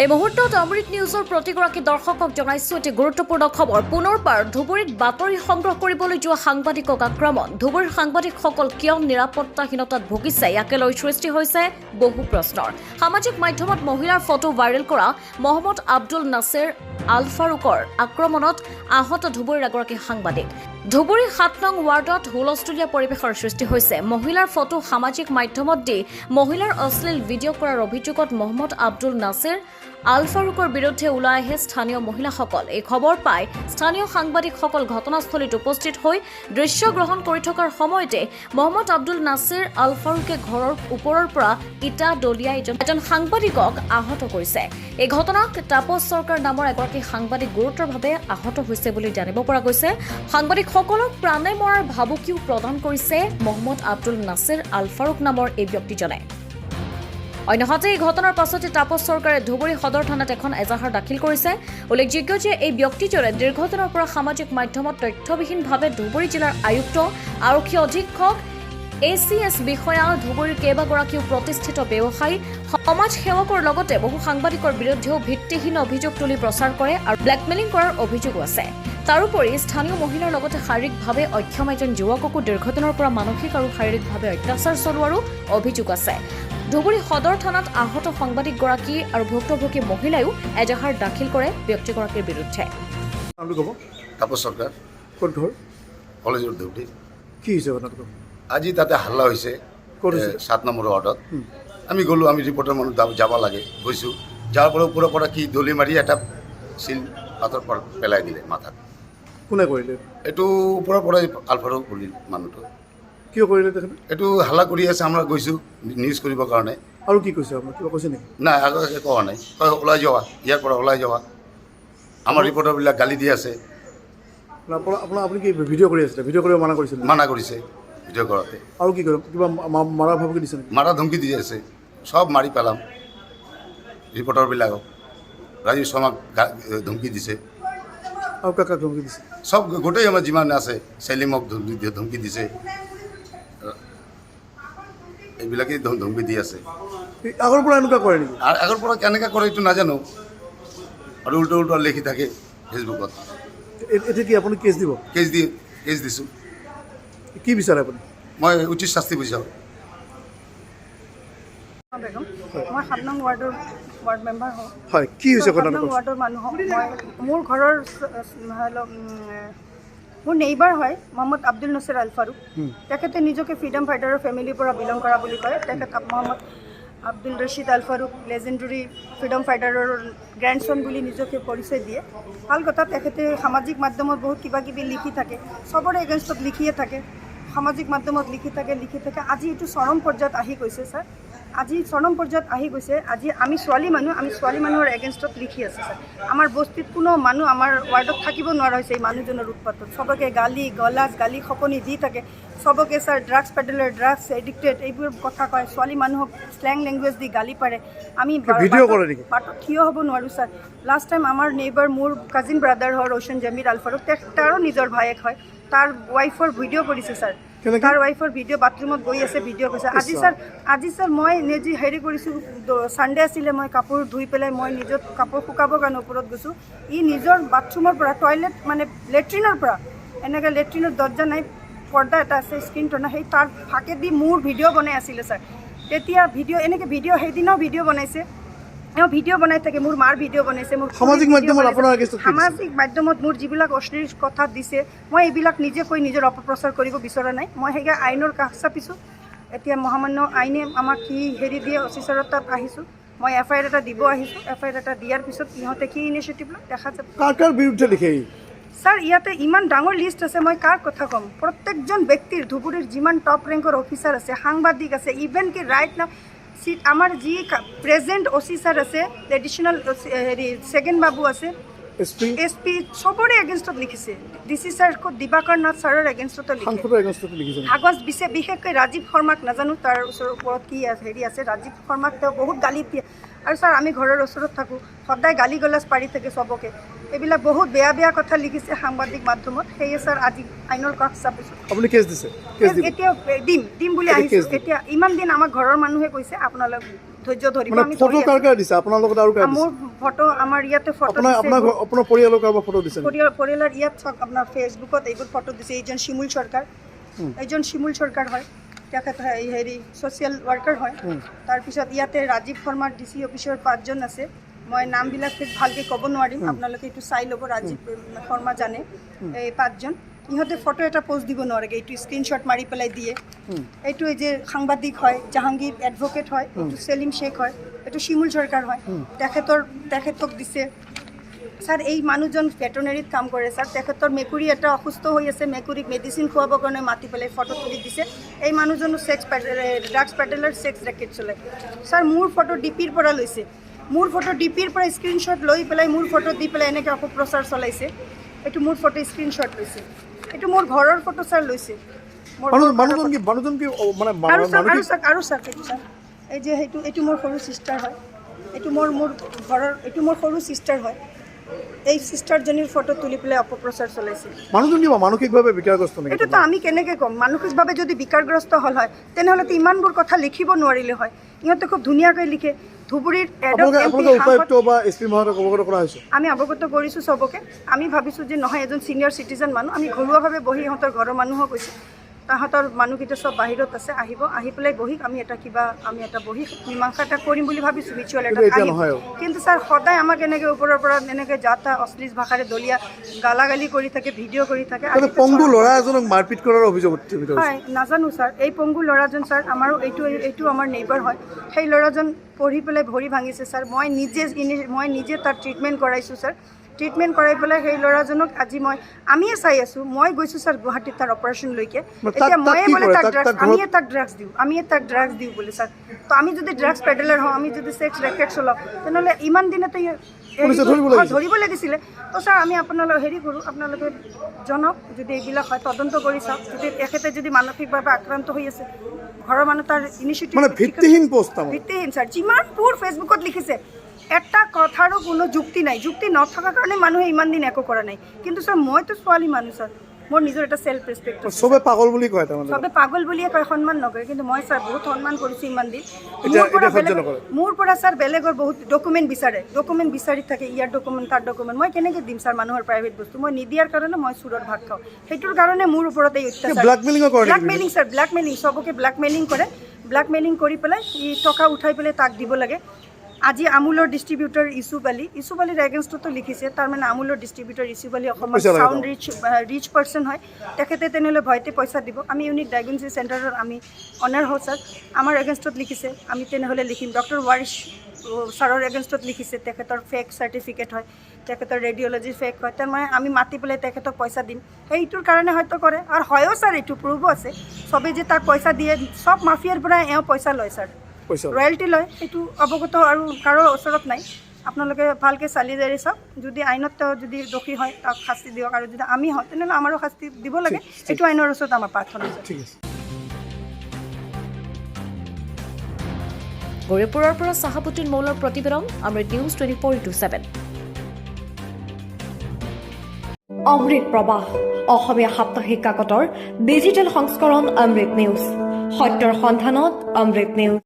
এই মুহূৰ্তত অমৃত নিউজৰ প্ৰতিগৰাকী দৰ্শকক জনাইছো এটি গুৰুত্বপূৰ্ণ খবৰ। পুনৰবাৰ ধুবুৰীত বাতৰি সংগ্ৰহ কৰিবলৈ যোৱা সাংবাদিকক আক্ৰমণ। ধুবুৰীৰ সাংবাদিকসকল কিয় নিৰাপত্তাহীনতাত ভুগিছে ইয়াকে লৈ সৃষ্টি হৈছে বহু প্ৰশ্নৰ। সামাজিক মাধ্যমত মহিলাৰ ফটো ভাইৰেল কৰা মহম্মদ আব্দুল নাছিৰ আল ফাৰুকৰ আক্ৰমণত আহত ধুবুৰীৰ এগৰাকী সাংবাদিক। ধুবুৰী ৭ নং ৱাৰ্ডত হুলস্থুলীয়া পৰিৱেশৰ সৃষ্টি হৈছে। মহিলাৰ ফটো সামাজিক মাধ্যমত দি মহিলাৰ অশ্লীল ভিডিঅ' কৰাৰ অভিযোগত মহম্মদ আব্দুল নাছিৰ আল ফাৰুকৰ বিৰুদ্ধে ওলাই আহে স্থানীয় মহিলাসকল। এই খবৰ পাই স্থানীয় সাংবাদিকসকল ঘটনাস্থলীত উপস্থিত হৈ দৃশ্য গ্ৰহণ কৰি থকাৰ সময়তে মহম্মদ আব্দুল নাছিৰ আল ফাৰুকে ঘৰৰ ওপৰৰ পৰা ইটা দলিয়াই এজন সাংবাদিকক আহত কৰিছে। এই ঘটনাক তাপস চৰকাৰ নামৰ এগৰাকী সাংবাদিক গুৰুতৰভাৱে আহত হৈছে বুলি জানিব পৰা গৈছে। সাংবাদিকসকলক প্ৰাণে মৰাৰ ভাবুকিও প্ৰদান কৰিছে মহম্মদ আব্দুল নাছিৰ আল ফাৰুক নামৰ এই ব্যক্তিজনে। অন্যহাতে এই ঘটনাৰ পাছতে তাপস চৰকাৰে ধুবুৰী সদৰ থানাত এখন এজাহাৰ দাখিল কৰিছে। উল্লেখযোগ্য যে এই ব্যক্তিজনে দীৰ্ঘদিনৰ পৰা সামাজিক মাধ্যমত তথ্যবিহীনভাৱে ধুবুৰী জিলাৰ আয়ুক্ত, আৰক্ষী অধীক্ষক, ACS বিষয়া, ধুবুৰীৰ কেইবাগৰাকীও প্ৰতিষ্ঠিত ব্যৱসায়ী, সমাজ সেৱকৰ লগতে বহু সাংবাদিকৰ বিৰুদ্ধেও ভিত্তিহীন অভিযোগ তুলি প্ৰচাৰ কৰে আৰু ব্লেকমেইলিং কৰাৰ অভিযোগো আছে। তাৰোপৰি স্থানীয় মহিলাৰ লগতে শাৰীৰিকভাৱে অক্ষম এজন যুৱককো দীৰ্ঘদিনৰ পৰা মানসিক আৰু শাৰীৰিকভাৱে অত্যাচাৰ চলোৱাৰো অভিযোগ আছে। ধুবুৰী সদৰ থানাত আহত সাংবাদিকগৰাকী আৰু ভুক্তভোগী মহিলায়ো এজাহাৰ দাখিল কৰে ব্যক্তিগৰাকীৰ বিৰুদ্ধে। তাপস চৰকাৰ ক'ত ঘৰ? কলেজৰ ডিউটি। কি হৈছে কথাটো? আজি তাতে হাল্লা হৈছে 7 নম্বৰ ৱাৰ্ডত। আমি গ'লোঁ, আমি ৰিপৰ্টাৰ মানুহ যাব লাগে, গৈছোঁ। যাৰ পৰা ওপৰৰ পৰা কি দলি মাৰি এটা চিল পাথৰ পেলাই দিলে মাথাত। কোনে কৰিলে এইটো ওপৰৰ পৰাই আলফাৰুক বুলি মানুহটো। কিয় কৰিলে তেখেতে? এইটো হাল্লা কৰি আছে, আমৰা গৈছোঁ নিউজ কৰিবৰ কাৰণে। আৰু কি কৈছে আপোনাক? কিবা কৈছে নেকি? নাই, আগতে কোৱা নাই। কয় ওলাই যাৱা, ইয়াৰ পৰা ওলাই যাৱা। আমাৰ ৰিপৰ্টাৰবিলাক গালি দি আছে, আপুনি কি ভিডিঅ' কৰি আছিলে? ভিডিঅ' কৰিব মানা কৰিছিলে? মানা কৰিছে ভিডিঅ' কৰাতে। আৰু কি কৰে? কিবা মাৰাৰ ভাবুকি দিছে নেকি? মাৰা ধমকি দি আছে, সব মাৰি পেলাম। ৰিপৰ্টাৰবিলাকক ৰাজীৱ শৰ্মাক ধমকি দিছে, আৰু কাক ধমকি দিছে? সব গোটেই আমাৰ যিমান আছে, চেলিমক ধমকি দিছে, এইবিলাকেই ধমকি দি আছে। আগৰ পৰা এনেকুৱা কৰে নেকি? আৰু আগৰ পৰা কেনেকৈ কৰে এইটো নাজানো, আৰু উল্টা উল্টা লিখি থাকে ফেচবুকত। এতিয়া কি আপুনি কেছ দিব? কেছ দিছোঁ। কি বিচাৰে আপুনি? মই উচিত শাস্তি বিচাৰোঁ। মই 7 নং ৱাৰ্ড মেম্বাৰ হওঁ। হয়, কি হৈছে 7 নং ৱাৰ্ডৰ মানুহ হওঁ। মোৰ ঘৰৰ মোৰ নেইবাৰ হয় মহম্মদ আব্দুল নাছিৰ আল ফাৰুক। তেখেতে নিজকে ফ্ৰীডম ফাইটাৰৰ ফেমিলিৰ পৰা বিলং কৰা বুলি কয়। তেখেত মহম্মদ আব্দুল ৰছিদ আল ফাৰুক লেজেণ্ডৰী ফ্ৰীডম ফাইটাৰৰ গ্ৰেণ্ডছন বুলি নিজকে পৰিচয় দিয়ে। ভাল কথা, তেখেতে সামাজিক মাধ্যমত বহুত কিবা কিবি লিখি থাকে, চবৰে এগেইনষ্টত লিখিয়ে থাকে, সামাজিক মাধ্যমত লিখি থাকে। আজি এইটো চৰম পৰ্যায়ত আহি গৈছে ছাৰ। আজি চৰম পৰ্যায়ত আহি গৈছে। আজি আমি ছোৱালী মানুহৰ এগেইনষ্টত লিখি আছে ছাৰ। আমাৰ বস্তিত কোনো মানুহ আমাৰ ৱাৰ্ডত থাকিব নোৱাৰা হৈছে এই মানুহজনৰ উৎপাতত। চবকে গালি খপনি দি থাকে, চবকে sir drugs peddler, drugs addicted এইবোৰ কথা কয়। ছোৱালী মানুহক স্লেং লেংগুৱেজ দি গালি পাৰে। আমি বাটত থিয় হ'ব নোৱাৰোঁ ছাৰ। লাষ্ট টাইম আমাৰ নেইবাৰ, মোৰ কাজিন ব্ৰাদাৰ হয় ৰোশন জামিৰ আল ফাৰুক, তাৰো নিজৰ ভায়েক হয়, তাৰ ৱাইফৰ ভিডিঅ' কৰিছে ছাৰ। তাৰ ৱাইফৰ ভিডিঅ' বাথৰুমত গৈ আছে, ভিডিঅ' কৰিছে। আজি ছাৰ মই নিজে হেৰি কৰিছোঁ, ছানডে আছিলে, মই কাপোৰ ধুই পেলাই মই নিজৰ কাপোৰ শুকাবৰ কাৰণে ওপৰত গৈছোঁ। ই নিজৰ বাথৰুমৰ পৰা, টয়লেট মানে লেট্ৰিনৰ পৰা, এনেকৈ লেট্ৰিনৰ দৰ্জা নাই, পৰ্দা এটা আছে, স্ক্ৰীণ টনা, সেই তাৰ ফাকেদি মোৰ ভিডিঅ' বনাই আছিলে ছাৰ। তেতিয়া সেইদিনাও ভিডিঅ' বনাইছে, ভিডিঅ' বনাই থাকে, মোৰ মাৰ ভিডিঅ' বনাইছে, মোৰ সামাজিক মাধ্যমত মোৰ যিবিলাক অশ্লীল কথা দিছে, মই এইবিলাক নিজে কৈ নিজৰ অপপ্ৰচাৰ কৰিব বিচৰা নাই। মই সেইকাৰণে আইনৰ কাষ চাপিছোঁ। এতিয়া মহামান্য আইনে আমাক কি হেৰি দিয়ে, অফিচাৰৰ তাত আহিছোঁ, মই FIR এটা দিব আহিছোঁ। FIR এটা দিয়াৰ পিছত ইহঁতে কি ইনিচিয়েটিভ লয় দেখা যাব। কাৰ বিৰুদ্ধে লিখে ছাৰ? ইয়াতে ইমান ডাঙৰ লিষ্ট আছে, মই কাৰ কথা ক'ম? প্ৰত্যেকজন ব্যক্তিৰ, ধুবুৰীৰ যিমান টপ ৰেংকৰ অফিচাৰ আছে, সাংবাদিক আছে, ইভেন কি ৰাইট নাও আমাৰ যি প্ৰেজেণ্ট OC ছাৰ আছে, এডিশ্যনেল হেৰি ছেকেণ্ড বাবু আছে, SP, চবৰে এগেইনষ্টত লিখিছে। DC ছাৰ দিবাকৰ নাথ ছাৰৰ এগেইনষ্টতো লিখিছে। কাগজ বিশেষকৈ ৰাজীৱ শৰ্মাক নাজানো, তাৰ ওপৰত কি হেৰি আছে। ৰাজীৱ শৰ্মাক তেওঁ বহুত গালি দিয়ে। আৰু ছাৰ আমি ঘৰৰ ওচৰত থাকোঁ, সদায় গালি গালাজ পাৰি থাকে চবকে। এইবিলাক বহুত বেয়া কথা লিখিছে সাংবাদিক মাধ্যমত। সেয়ে ছাৰ আজি আইনৰ কাষ চাপিছোঁ। আপুনি কেছ দিছে? এতিয়া দিম বুলি আহিছোঁ। এতিয়া ইমান দিন আমাক ঘৰৰ মানুহে কৈছে আপোনালোক ধৈৰ্য ধৰিব। মোৰ ফটো আমাৰ ইয়াতে ফটো আপোনাৰ আপোনাৰ আপোনাৰ পৰিয়ালৰ কাৰোবাৰ ফটো দিছে নেকি? পৰিয়ালৰ ইয়াত চাওক আপোনাৰ ফেচবুকত এইবোৰ ফটো দিছে। এইজন শিমুল চৰকাৰ, এইজন শিমুল চৰকাৰ হয়, তেখেত হেৰি ছ'চিয়েল ৱাৰ্কাৰ হয়। তাৰপিছত ইয়াতে ৰাজীৱ শৰ্মাৰ DC অফিচৰ 5জন আছে। মই নামবিলাক ঠিক ভালকৈ ক'ব নোৱাৰিম, আপোনালোকে এইটো চাই ল'ব। ৰাজীৱ শৰ্মা জানে এই 5জন। ইহঁতে ফটো এটা পোষ্ট দিব নোৱাৰে, এইটো স্ক্ৰীনশ্বট মাৰি পেলাই দিয়ে। এইটো এই যে সাংবাদিক হয়, জাহাংগীৰ এডভকেট হয়, এইটো সেলিম শ্বেখ হয়, এইটো শিমুল চৰকাৰ হয়। তেখেতক দিছে। স্যাৰ এই মানুহজন ভেটেনেৰীত কাম কৰে স্যাৰ। তেখেতৰ মেকুৰী এটা অসুস্থ হৈ আছে, মেকুৰীক মেডিচিন খুৱাবৰ কাৰণে মাতি পেলাই ফটো তুলি দিছে। এই মানুহজনো ড্ৰাগছ পেডেলাৰ, ছেক্স ৰেকেট চলায় স্যাৰ। মোৰ ফটো ডিপিৰ পৰা লৈছে, মোৰ ফটো ডিপিৰ পৰা স্ক্ৰীনশ্বট লৈ পেলাই মোৰ ফটো দি পেলাই এনেকৈ অপপ্ৰচাৰ চলাইছে। এইটো মোৰ ফটো স্ক্ৰীনশ্বট লৈছে, এইটো মোৰ ঘৰৰ ফটো স্যাৰ লৈছে। মানুহজন কি মানে আৰু স্যাৰ এইটো স্যাৰ, এই যে এইটো মোৰ সৰু চিষ্টাৰ হয়, এইটো মোৰ ঘৰৰ, এইটো মোৰ সৰু চিষ্টাৰ হয়। এই চিষ্টাৰজনীৰ ফটো তুলি পেলাই অপপ্ৰচাৰ চলাইছে। মানুহজন কিবা মানসিকভাৱে বিকাৰগ্ৰস্ত নেকি? এইটোতো আমি কেনেকৈ ক'ম? মানসিকভাৱে যদি বিকাৰগ্ৰস্ত হ'ল হয় তেনেহ'লেতো ইমানবোৰ কথা লিখিব নোৱাৰিলে হয়। ইহঁতে খুব ধুনীয়াকৈ লিখে। ধুবুৰীৰ আপোনালোকে উপায়ুক্ত বা SP মহোদয়ক অৱগত কৰা হৈছে? আমি অৱগত কৰিছোঁ চবকে। আমি ভাবিছোঁ যে নহয়, এজন ছিনিয়ৰ চিটিজেন মানুহ, আমি ঘৰুৱাভাৱে বহি ইহঁতৰ ঘৰৰ মানুহক কৈছোঁ, তাহাঁতৰ মানুহকেইটা চব বাহিৰত আছে, আহি পেলাই বহি আমি এটা বহি মীমাংসা এটা কৰিম বুলি ভাবিছোঁ, মিউচুৱেল এটা আহিম। কিন্তু স্যাৰ সদায় আমাক এনেকৈ ওপৰৰ পৰা এনেকৈ যাতা অশ্লীল ভাষাৰে দলীয়া গালাগালি কৰি থাকে, ভিডিঅ' কৰি থাকে। পংগু ল'ৰা এজনক মাৰপিট কৰাৰ অভিযোগ হয়, নাজানো স্যাৰ। এই পংগু ল'ৰাজন স্যাৰ আমাৰো এইটো আমাৰ নেইবাৰ হয়। সেই ল'ৰাজন পঢ়ি পেলাই ভৰি ভাঙিছে স্যাৰ। মই নিজে তাৰ ট্ৰিটমেণ্ট কৰাইছোঁ স্যাৰ। ট্ৰিটমেণ্ট কৰাই পেলাই সেই ল'ৰাজনক আজি আমিয়ে চাই আছোঁ। মই গৈছোঁ স্যাৰ গুৱাহাটীত তাৰ অপাৰেশ্যনলৈকে। এতিয়া ময়ে বোলে আমিয়ে তাক ড্ৰাগছ দিওঁ বোলে স্যাৰ। তো আমি যদি ড্ৰাগছ পেডেলাৰ হওঁ, আমি যদি ছেক্স ৰেকেট চলাওঁ, তেনেহ'লে ইমান দিনতে ধৰিব লাগিছিলে। তো স্যাৰ আমি আপোনালোক কৰোঁ, আপোনালোকে জনাওক যদি এইবিলাক হয়, তদন্ত কৰি চাওক। যদি এখেতে যদি মানসিকভাৱে আক্ৰান্ত হৈ আছে, ঘৰৰ মানুহ তাৰ ইনিচিয়েটিভ ভিত্তিহীন স্যাৰ। যিমানবোৰ ফেচবুকত লিখিছে, এটা কথাৰো কোনো যুক্তি নাই। যুক্তি নথকাৰ কাৰণে মানুহে ইমান দিন একো কৰা নাই। কিন্তু স্যাৰ মইতো ছোৱালী মানুহ স্যাৰ, মোৰ নিজৰ এটা ছেল্ফ ৰেচপেক্ট আছে। চবে পাগল বুলি কয়, চবে পাগল বুলিয়ে কয়, সন্মান নকৰে। কিন্তু মই স্যাৰ বহুত সন্মান কৰিছোঁ ইমান দিন। মোৰ পৰা স্যাৰ বেলেগৰ বহুত ডকুমেণ্ট বিচাৰি থাকে, ইয়াৰ ডকুমেণ্ট তাৰ ডকুমেণ্ট। মই কেনেকৈ দিম স্যাৰ মানুহৰ প্ৰাইভেট বস্তু? মই নিদিয়াৰ কাৰণে মই চুৰৰ ভাগ খাওঁ। সেইটোৰ কাৰণে মোৰ ওপৰত এই অত্যাচাৰ। ব্লেকমেইলিং স্যাৰ, ব্লেকমেইলিং, চবকে ব্লেকমেইলিং কৰে। ব্লেকমেইলিং কৰি পেলাই টকা উঠাই পেলাই তাক দিব লাগে। আজি আমুলৰ ডিষ্ট্ৰিবিউটৰ ইউচুফ আলীৰ এগেইনষ্টতো লিখিছে। তাৰমানে আমুলৰ ডিষ্ট্ৰিবিউটৰ ইউচুফ আলী অসমত চাউণ্ড ৰিচ পাৰ্চন হয়। তেখেতে তেনেহ'লে ভয়তে পইচা দিব। আমি ইউনিক ডায়েগনষ্টিক চেণ্টাৰৰ আমি অনাৰ হওঁ স্যাৰ। আমাৰ এগেইনষ্টত লিখিছে, আমি তেনেহ'লে লিখিম। ডক্টৰ ৱাৰিছ ছাৰৰ এগেইনষ্টত লিখিছে, তেখেতৰ ফেক চাৰ্টিফিকেট হয়, তেখেতৰ ৰেডিঅ'লজি ফেক হয়। তাৰমানে আমি মাতি পেলাই তেখেতক পইচা দিম, সেইটোৰ কাৰণে হয়তো কৰে। আৰু হয়ও স্যাৰ, এইটো প্ৰুভো আছে। চবেই যে তাক পইচা দিয়ে, চব মাফিয়াৰ পৰা এওঁ পইচা লয় স্যাৰ, ৰয়েলটি লয়। সেইটো অৱগত আৰু কাৰো ওচৰত নাই। আপোনালোকে ভালকৈ চালি জাৰি চাওক। যদি আইনত তেওঁ যদি দোষী হয়, তাক শাস্তি দিয়ক। আৰু যদি আমি হওঁ, তেনেহ'লে আমাৰো শাস্তি দিব লাগে। এইটো আইনৰ ওচৰত আমাৰ প্ৰাৰ্থনা। গৌৰীপুৰৰ পৰা চাহাবুদ্দিন মৌলাৰ প্ৰতিবেদন, অমৃত নিউজ 24/7। অমৃত প্ৰবাহ, অসমীয়া সাপ্তাহিক কাকতৰ ডিজিটেল সংস্কৰণ অমৃত নিউজ। সত্যৰ সন্ধানত অমৃত নিউজ।